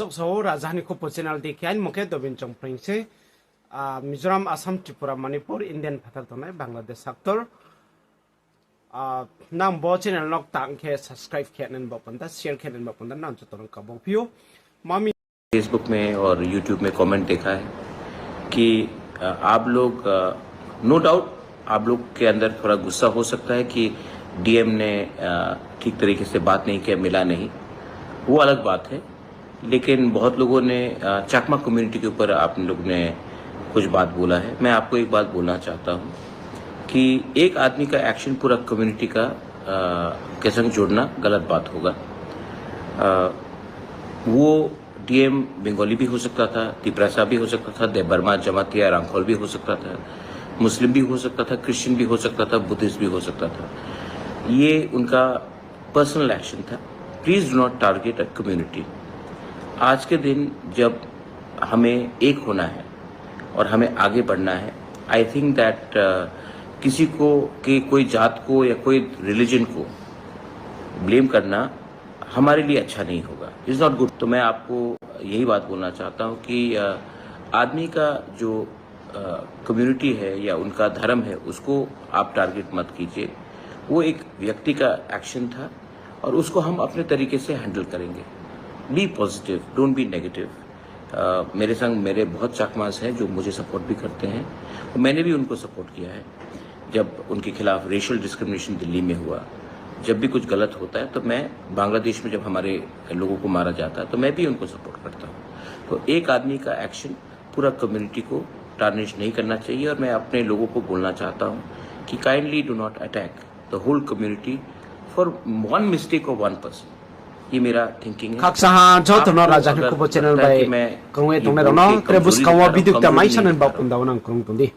so Rajani ko channel di kyan moke dobin chongpring se Mizoram, Assam, Tripura, Manipur, Indian Patal tonai Bangladesh sector nang bo channel nok tang ke subscribe kenan bapanda share kenan bapanda नाम चतुरंग का बोपियो मामी Facebook में और YouTube में comment देखा है कि आप लोग नो डाउट आप लोग के अंदर थोड़ा गुस्सा हो सकता है कि डीएम ने ठीक तरीके से बात नहीं किया, मिला नहीं, वो अलग बात है। लेकिन बहुत लोगों ने चाकमा कम्युनिटी के ऊपर आप लोग ने कुछ बात बोला है। मैं आपको एक बात बोलना चाहता हूँ कि एक आदमी का एक्शन पूरा कम्युनिटी का के संग जोड़ना गलत बात होगा। वो डीएम बंगाली भी हो सकता था, तिपरासा भी हो सकता था, देबर्मा, जमातिया, रांखोल भी हो सकता था, मुस्लिम भी हो सकता था, क्रिश्चियन भी हो सकता था, बुद्धिस्ट भी हो सकता था। ये उनका पर्सनल एक्शन था। Please do not target a community. आज के दिन जब हमें एक होना है और हमें आगे बढ़ना है, आई थिंक दैट किसी को कि कोई जात को या कोई रिलीजन को ब्लेम करना हमारे लिए अच्छा नहीं होगा, इज नॉट गुड। तो मैं आपको यही बात बोलना चाहता हूँ कि आदमी का जो कम्युनिटी है या उनका धर्म है उसको आप टारगेट मत कीजिए। वो एक व्यक्ति का एक्शन था और उसको हम अपने तरीके से हैंडल करेंगे। Be positive, don't be negative. मेरे संग मेरे बहुत चाकमास हैं जो मुझे सपोर्ट भी करते हैं और मैंने भी उनको सपोर्ट किया है। जब उनके खिलाफ रेशियल डिस्क्रिमिनेशन दिल्ली में हुआ, जब भी कुछ गलत होता है तो मैं बांग्लादेश में जब हमारे लोगों को मारा जाता है तो मैं भी उनको सपोर्ट करता हूँ। तो एक आदमी का एक्शन पूरा कम्युनिटी को टार्निश नहीं करना चाहिए और मैं अपने लोगों को बोलना चाहता हूँ कि kindly do not attack the whole community for one mistake of one person. ये मेरा थिंकिंग है। kaksahan jotono Rajani ko channel by kongwe tongme rono trebus kawa biduk ta maisan en bapunda unang krung tundi